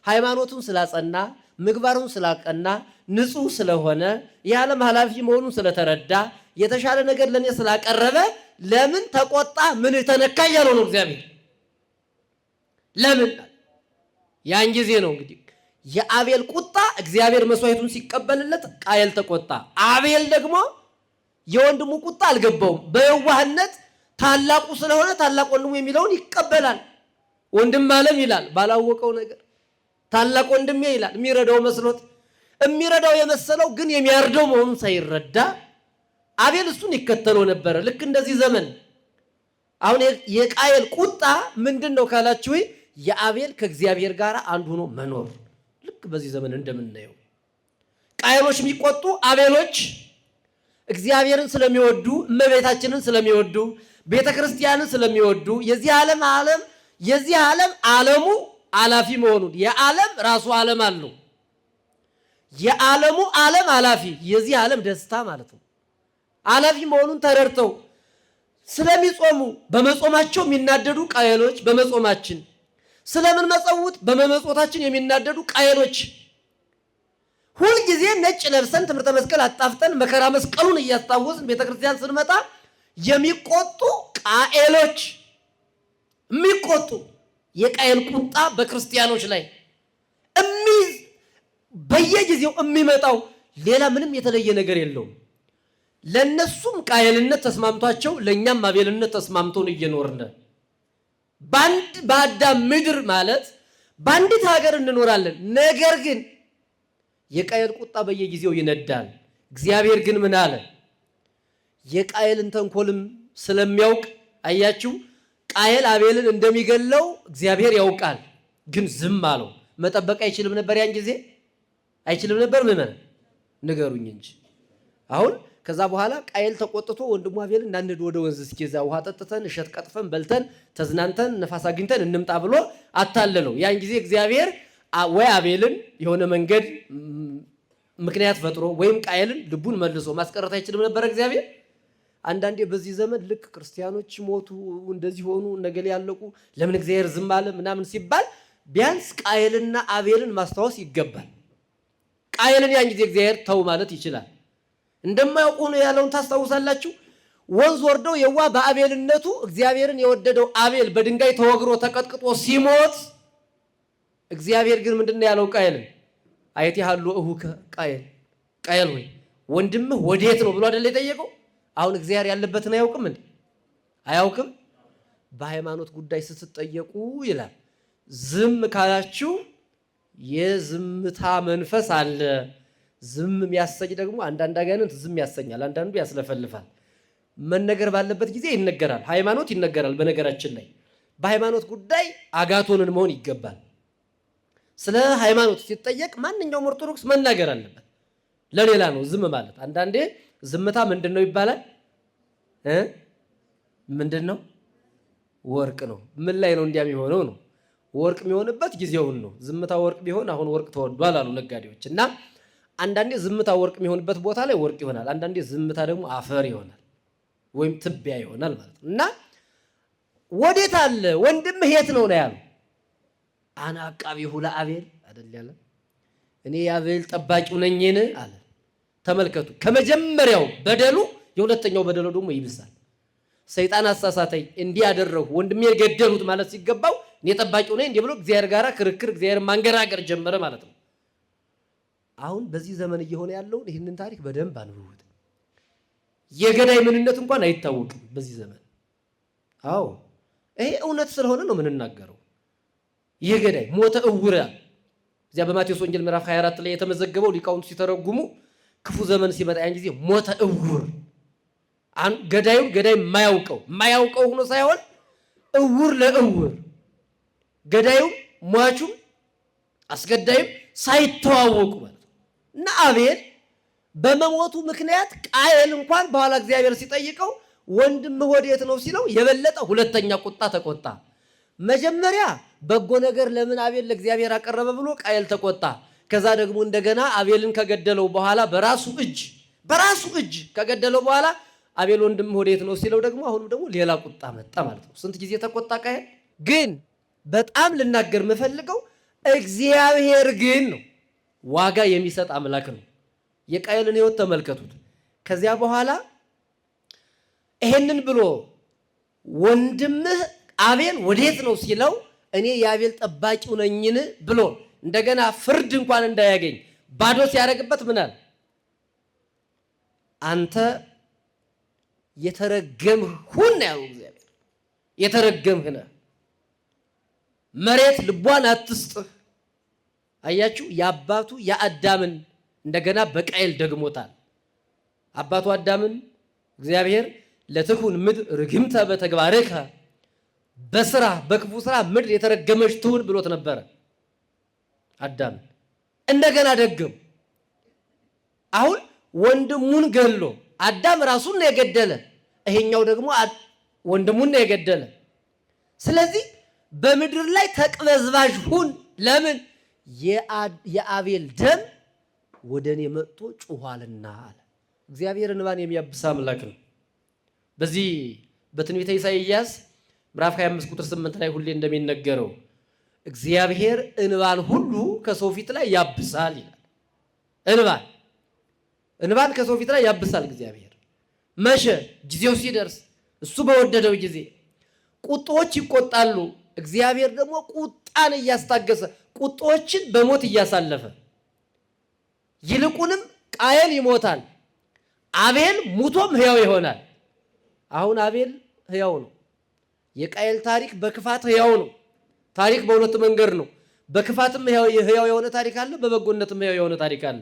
ሃይማኖቱን ስላጸና፣ ምግባሩን ስላቀና፣ ንጹህ ስለሆነ፣ የዓለም ኃላፊ መሆኑን ስለተረዳ፣ የተሻለ ነገር ለኔ ስላቀረበ ለምን ተቆጣ? ምን ተነካ ያለው ነው እግዚአብሔር። ለምን? ያን ጊዜ ነው እንግዲህ የአቤል ቁጣ እግዚአብሔር መስዋዕቱን ሲቀበልለት ቃየል ተቆጣ። አቤል ደግሞ የወንድሙ ቁጣ አልገባውም። በየዋህነት ታላቁ ስለሆነ ታላቅ ወንድሙ የሚለውን ይቀበላል። ወንድም ዓለም ይላል ባላወቀው ነገር፣ ታላቅ ወንድሜ ይላል የሚረዳው መስሎት። የሚረዳው የመሰለው ግን የሚያርደው መሆኑን ሳይረዳ አቤል እሱን ይከተለው ነበረ። ልክ እንደዚህ ዘመን አሁን የቃየል ቁጣ ምንድነው ካላችሁ የአቤል ከእግዚአብሔር ጋር አንድ ሆኖ መኖር። ልክ በዚህ ዘመን እንደምናየው ቃየሎች የሚቆጡ አቤሎች እግዚአብሔርን ስለሚወዱ፣ እመቤታችንን ስለሚወዱ፣ ቤተክርስቲያንን ስለሚወዱ፣ የዚህ ዓለሙ አላፊ መሆኑን የዓለም ራሱ ዓለም አለው። የዓለሙ ዓለም አላፊ የዚህ ዓለም ደስታ ማለት ነው አላፊ መሆኑን ተረድተው ስለሚጾሙ በመጾማቸው የሚናደዱ ቃየሎች በመጾማችን ስለምን መጸውት በመመጾታችን የሚናደዱ ቃየሎች ሁልጊዜ ነጭ ለብሰን ትምህርተ መስቀል አጣፍጠን መከራ መስቀሉን እያስታወስን ቤተክርስቲያን ስንመጣ የሚቆጡ ቃየሎች የሚቆጡ የቃየል ቁጣ በክርስቲያኖች ላይ በየጊዜው የሚመጣው ሌላ ምንም የተለየ ነገር የለውም። ለነሱም ቃየልነት ተስማምቷቸው ለኛም አቤልነት ተስማምቶን እየኖርን በአዳም ምድር ማለት በአንዲት ሀገር እንኖራለን። ነገር ግን የቃየል ቁጣ በየጊዜው ይነዳል። እግዚአብሔር ግን ምን አለ? የቃየልን ተንኮልም ስለሚያውቅ አያችሁ፣ ቃየል አቤልን እንደሚገለው እግዚአብሔር ያውቃል። ግን ዝም አለው። መጠበቅ አይችልም ነበር? ያን ጊዜ አይችልም ነበር? ምን ንገሩኝ እንጂ አሁን ከዛ በኋላ ቃየል ተቆጥቶ ወንድሙ አቤልን እናንድ ወደ ወንዝ እስኪዛ ውሃ ጠጥተን እሸት ቀጥፈን በልተን ተዝናንተን ነፋስ አግኝተን እንምጣ ብሎ አታለለው። ያን ጊዜ እግዚአብሔር ወይ አቤልን የሆነ መንገድ ምክንያት ፈጥሮ ወይም ቃየልን ልቡን መልሶ ማስቀረት አይችልም ነበር እግዚአብሔር። አንዳንዴ በዚህ ዘመን ልክ ክርስቲያኖች ሞቱ፣ እንደዚህ ሆኑ፣ ነገሌ ያለቁ፣ ለምን እግዚአብሔር ዝም አለ ምናምን ሲባል ቢያንስ ቃየልና አቤልን ማስታወስ ይገባል። ቃየልን ያን ጊዜ እግዚአብሔር ተው ማለት ይችላል። እንደማያውቁ ነው ያለውን ታስታውሳላችሁ። ወንዝ ወርደው የዋ በአቤልነቱ እግዚአብሔርን የወደደው አቤል በድንጋይ ተወግሮ ተቀጥቅጦ ሲሞት እግዚአብሔር ግን ምንድነው ያለው ቃየልን? አይቴሃሉ እሁከ ቃየል ሆይ ወንድምህ ወዴት ነው ብሎ አይደል የጠየቀው? አሁን እግዚአብሔር ያለበትን አያውቅም እንዴ? አያውቅም? በሃይማኖት ጉዳይ ስትጠየቁ ይላል ዝም ካላችሁ የዝምታ መንፈስ አለ። ዝም የሚያሰኝ ደግሞ አንዳንድ አጋንንት ዝም ያሰኛል፣ አንዳንዱ ያስለፈልፋል። መነገር ባለበት ጊዜ ይነገራል። ሃይማኖት ይነገራል። በነገራችን ላይ በሃይማኖት ጉዳይ አጋቶንን መሆን ይገባል። ስለ ሃይማኖት ሲጠየቅ ማንኛውም ኦርቶዶክስ መናገር አለበት። ለሌላ ነው ዝም ማለት። አንዳንዴ ዝምታ ምንድነው ይባላል? ምንድነው? ወርቅ ነው። ምን ላይ ነው እንዲያ የሚሆነው ነው? ወርቅ የሚሆንበት ጊዜውን ነው። ዝምታ ወርቅ ቢሆን አሁን ወርቅ ተወዷል አሉ ነጋዴዎች። እና አንዳንዴ ዝምታ ወርቅ የሚሆንበት ቦታ ላይ ወርቅ ይሆናል። አንዳንዴ ዝምታ ደግሞ አፈር ይሆናል ወይም ትቢያ ይሆናል ማለት ነው። እና ወዴት አለ ወንድምህ የት ነው ነው ያለው? አና አቃቢሁ ለአቤል አይደል ያለ? እኔ የአቤል ጠባቂው ነኝን አለ። ተመልከቱ፣ ከመጀመሪያው በደሉ የሁለተኛው በደሉ ደግሞ ይብሳል። ሰይጣን አሳሳተኝ እንዲህ ያደረጉ ወንድሜ የገደሉት ማለት ሲገባው እኔ ጠባቂው ነኝ እንዲህ ብሎ እግዚአብሔር ጋር ክርክር፣ እግዚአብሔር ማንገራገር ጀመረ ማለት ነው። አሁን በዚህ ዘመን እየሆነ ያለውን ይህንን ታሪክ በደንብ አንብቡት። የገዳይ ምንነት እንኳን አይታወቅም በዚህ ዘመን። አዎ ይሄ እውነት ስለሆነ ነው የምንናገረው። የገዳይ ሞተ እውር እዚያ በማቴዎስ ወንጌል ምዕራፍ 24 ላይ የተመዘገበው ሊቃውንቱ ሲተረጉሙ ክፉ ዘመን ሲመጣ ያን ጊዜ ሞተ እውር ገዳዩን ገዳይ የማያውቀው ሆኖ ሳይሆን እውር ለእውር ገዳዩም ሟቹም አስገዳይም ሳይተዋወቁ ማለት ነው። እና አቤል በመሞቱ ምክንያት ቃየል እንኳን በኋላ እግዚአብሔር ሲጠይቀው ወንድምህ ወዴት ነው ሲለው የበለጠ ሁለተኛ ቁጣ ተቆጣ። መጀመሪያ በጎ ነገር ለምን አቤል ለእግዚአብሔር አቀረበ ብሎ ቃየል ተቆጣ። ከዛ ደግሞ እንደገና አቤልን ከገደለው በኋላ በራሱ እጅ ከገደለው በኋላ አቤል ወንድምህ ወዴት ነው ሲለው ደግሞ አሁንም ደግሞ ሌላ ቁጣ መጣ ማለት ነው። ስንት ጊዜ ተቆጣ ቃየል። ግን በጣም ልናገር የምፈልገው እግዚአብሔር ግን ነው ዋጋ የሚሰጥ አምላክ ነው። የቃየልን ሕይወት ተመልከቱት። ከዚያ በኋላ ይሄንን ብሎ ወንድምህ አቤል ወዴት ነው ሲለው እኔ የአቤል ጠባቂው ነኝን ብሎ እንደገና ፍርድ እንኳን እንዳያገኝ ባዶ ሲያደርግበት ምናል አንተ የተረገምህ ሁን ያለው እግዚአብሔር። የተረገምህ ነህ፣ መሬት ልቧን አትስጥህ። አያችሁ፣ የአባቱ የአዳምን እንደገና በቃየል ደግሞታል። አባቱ አዳምን እግዚአብሔር ለትኩን ምድር ርግምተ በተግባርከ በስራ በክፉ ስራ ምድር የተረገመች ትሁን ብሎት ነበረ አዳም። እንደገና ደገም። አሁን ወንድሙን ገሎ አዳም ራሱን ነው የገደለ፣ ይሄኛው ደግሞ ወንድሙን ነው የገደለ። ስለዚህ በምድር ላይ ተቅበዝባዥ ሁን። ለምን? የአቤል ደም ወደ እኔ መጥቶ ጩኋልና አለ። እግዚአብሔር እንባን የሚያብስ አምላክ ነው። በዚህ በትንቢተ ኢሳይያስ ምዕራፍ 25 ቁጥር 8 ላይ ሁሌ እንደሚነገረው እግዚአብሔር እንባን ሁሉ ከሰው ፊት ላይ ያብሳል ይላል። እንባን ከሰው ፊት ላይ ያብሳል እግዚአብሔር። መቼ? ጊዜው ሲደርስ፣ እሱ በወደደው ጊዜ። ቁጦዎች ይቆጣሉ፣ እግዚአብሔር ደግሞ ቁጣን እያስታገሰ ቁጦዎችን በሞት እያሳለፈ፣ ይልቁንም ቃየል ይሞታል፣ አቤል ሙቶም ሕያው ይሆናል። አሁን አቤል ሕያው ነው። የቃየል ታሪክ በክፋት ሕያው ነው። ታሪክ በሁለት መንገድ ነው። በክፋትም ሕያው የሆነ ታሪክ አለ፣ በበጎነትም ሕያው የሆነ ታሪክ አለ።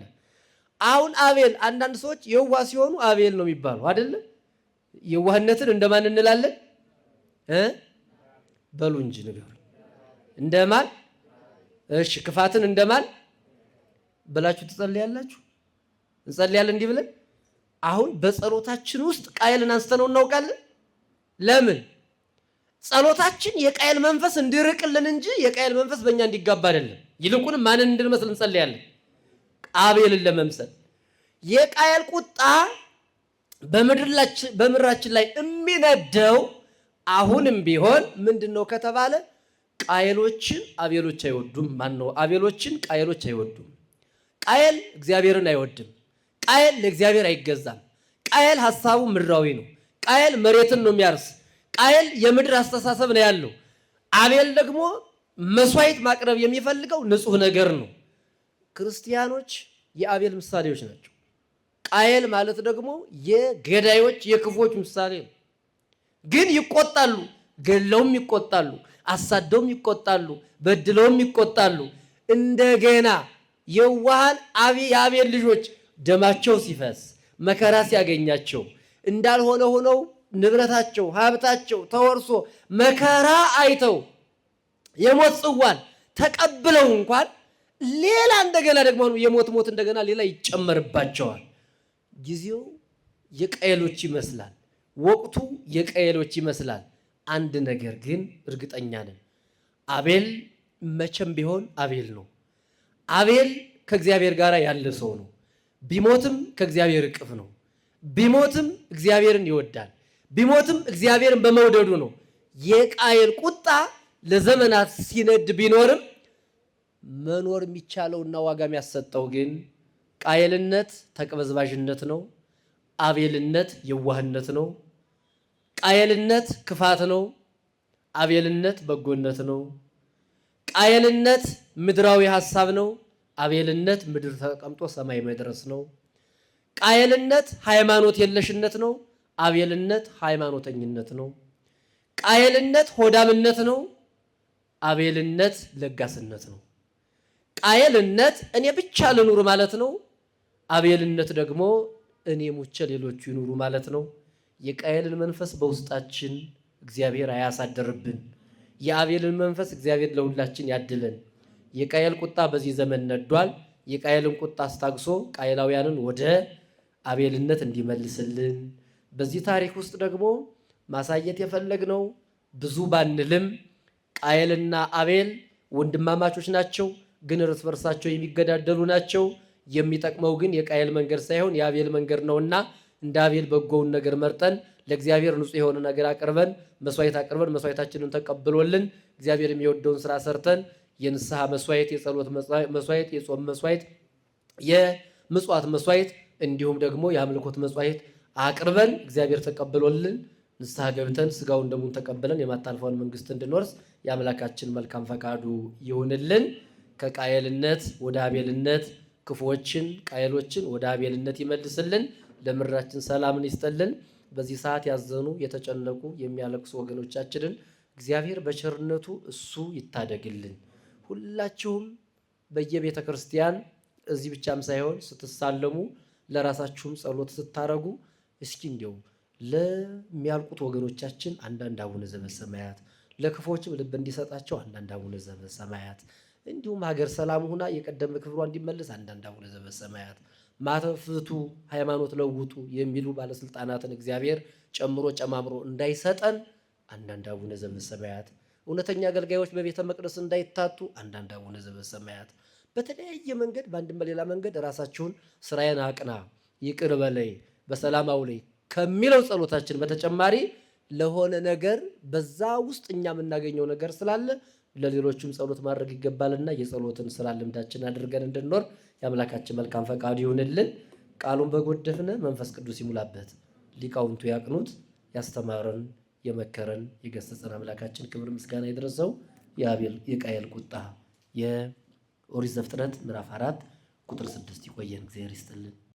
አሁን አቤል አንዳንድ ሰዎች የዋህ ሲሆኑ አቤል ነው የሚባሉ አይደለ? የዋህነትን እንደማን እንላለን? በሉ እንጂ ንገሩ። እንደማን? እሺ፣ ክፋትን እንደማን ብላችሁ ትጸልያላችሁ? እንጸልያለን እንዲህ ብለን። አሁን በጸሎታችን ውስጥ ቃየልን አንስተነው እናውቃለን። ለምን? ጸሎታችን የቃየል መንፈስ እንዲርቅልን እንጂ የቃየል መንፈስ በእኛ እንዲጋባ አይደለም። ይልቁንም ማንን እንድንመስል እንጸልያለን? አቤልን ለመምሰል። የቃየል ቁጣ በምድራችን ላይ የሚነደው አሁንም ቢሆን ምንድነው ከተባለ ቃየሎችን አቤሎች አይወዱም። ማነው አቤሎችን ቃየሎች አይወዱም። ቃየል እግዚአብሔርን አይወድም። ቃየል ለእግዚአብሔር አይገዛም። ቃየል ሐሳቡ ምድራዊ ነው። ቃየል መሬትን ነው የሚያርስ። ቃየል የምድር አስተሳሰብ ነው ያለው። አቤል ደግሞ መስዋዕት ማቅረብ የሚፈልገው ንጹህ ነገር ነው። ክርስቲያኖች የአቤል ምሳሌዎች ናቸው። ቃየል ማለት ደግሞ የገዳዮች የክፎች ምሳሌ ነው። ግን ይቆጣሉ፣ ገለውም ይቆጣሉ፣ አሳደውም ይቆጣሉ፣ በድለውም ይቆጣሉ። እንደገና የዋሃን የአቤል ልጆች ደማቸው ሲፈስ መከራ ሲያገኛቸው እንዳልሆነ ሆነው ንብረታቸው ሀብታቸው ተወርሶ መከራ አይተው የሞት ጽዋን ተቀብለው እንኳን ሌላ እንደገና ደግሞ የሞት እንደገና ሌላ ይጨመርባቸዋል። ጊዜው የቃየሎች ይመስላል። ወቅቱ የቃየሎች ይመስላል። አንድ ነገር ግን እርግጠኛ ነን፣ አቤል መቼም ቢሆን አቤል ነው። አቤል ከእግዚአብሔር ጋር ያለ ሰው ነው። ቢሞትም ከእግዚአብሔር እቅፍ ነው። ቢሞትም እግዚአብሔርን ይወዳል። ቢሞትም እግዚአብሔርን በመውደዱ ነው። የቃየል ቁጣ ለዘመናት ሲነድ ቢኖርም መኖር የሚቻለውና ዋጋ የሚያሰጠው ግን ቃየልነት ተቅበዝባዥነት ነው። አቤልነት የዋህነት ነው። ቃየልነት ክፋት ነው። አቤልነት በጎነት ነው። ቃየልነት ምድራዊ ሐሳብ ነው። አቤልነት ምድር ተቀምጦ ሰማይ መድረስ ነው። ቃየልነት ሃይማኖት የለሽነት ነው። አቤልነት ሃይማኖተኝነት ነው። ቃየልነት ሆዳምነት ነው። አቤልነት ለጋስነት ነው። ቃየልነት እኔ ብቻ ልኑር ማለት ነው። አቤልነት ደግሞ እኔ ሙቼ ሌሎቹ ይኑሩ ማለት ነው። የቃየልን መንፈስ በውስጣችን እግዚአብሔር አያሳደርብን። የአቤልን መንፈስ እግዚአብሔር ለሁላችን ያድለን። የቃየል ቁጣ በዚህ ዘመን ነዷል። የቃየልን ቁጣ አስታግሶ ቃየላውያንን ወደ አቤልነት እንዲመልስልን በዚህ ታሪክ ውስጥ ደግሞ ማሳየት የፈለግነው ብዙ ባንልም ቃየልና አቤል ወንድማማቾች ናቸው፣ ግን እርስ በርሳቸው የሚገዳደሉ ናቸው። የሚጠቅመው ግን የቃየል መንገድ ሳይሆን የአቤል መንገድ ነውና እንደ አቤል በጎውን ነገር መርጠን ለእግዚአብሔር ንጹሕ የሆነ ነገር አቅርበን መስዋዕት አቅርበን መስዋዕታችንን ተቀብሎልን እግዚአብሔር የሚወደውን ስራ ሰርተን የንስሐ መስዋዕት፣ የጸሎት መስዋዕት፣ የጾም መስዋዕት፣ የምጽዋት መስዋዕት እንዲሁም ደግሞ የአምልኮት መስዋዕት አቅርበን እግዚአብሔር ተቀብሎልን ንስሐ ገብተን ስጋውን ደሙን ተቀብለን የማታልፈውን መንግስት እንድንወርስ የአምላካችን መልካም ፈቃዱ ይሁንልን። ከቃየልነት ወደ አቤልነት፣ ክፉዎችን ቃየሎችን ወደ አቤልነት ይመልስልን። ለምድራችን ሰላምን ይስጠልን። በዚህ ሰዓት ያዘኑ የተጨነቁ የሚያለቅሱ ወገኖቻችንን እግዚአብሔር በቸርነቱ እሱ ይታደግልን። ሁላችሁም በየቤተ ክርስቲያን እዚህ ብቻም ሳይሆን ስትሳለሙ ለራሳችሁም ጸሎት ስታረጉ እስኪ እንዲያው ለሚያልቁት ወገኖቻችን አንዳንድ አቡነ ዘበሰማያት፣ ለክፎችም ልብ እንዲሰጣቸው አንዳንድ አቡነ ዘበሰማያት፣ እንዲሁም ሀገር ሰላም ሆና የቀደመ ክብሯ እንዲመለስ አንዳንድ አቡነ ዘበሰማያት፣ ማተብ ፍቱ፣ ሃይማኖት ለውጡ የሚሉ ባለስልጣናትን እግዚአብሔር ጨምሮ ጨማምሮ እንዳይሰጠን አንዳንድ አቡነ ዘበሰማያት፣ እውነተኛ አገልጋዮች በቤተ መቅደስ እንዳይታጡ አንዳንድ አቡነ ዘበሰማያት፣ በተለያየ መንገድ በአንድም በሌላ መንገድ ራሳችሁን ስራዬን አቅና፣ ይቅር በለይ፣ በሰላም አውለይ ከሚለው ጸሎታችን በተጨማሪ ለሆነ ነገር በዛ ውስጥ እኛ የምናገኘው ነገር ስላለ ለሌሎችም ጸሎት ማድረግ ይገባልና የጸሎትን ስራ ልምዳችን አድርገን እንድንኖር የአምላካችን መልካም ፈቃዱ ይሁንልን። ቃሉን በጎደፍነ መንፈስ ቅዱስ ይሙላበት። ሊቃውንቱ ያቅኑት። ያስተማረን የመከረን የገሰጸን አምላካችን ክብር ምስጋና ይድረሰው። የቃየል ቁጣ የኦሪት ዘፍጥረት ምዕራፍ 4 ቁጥር 6 ይቆየን። እግዚአብሔር ይስጥልን።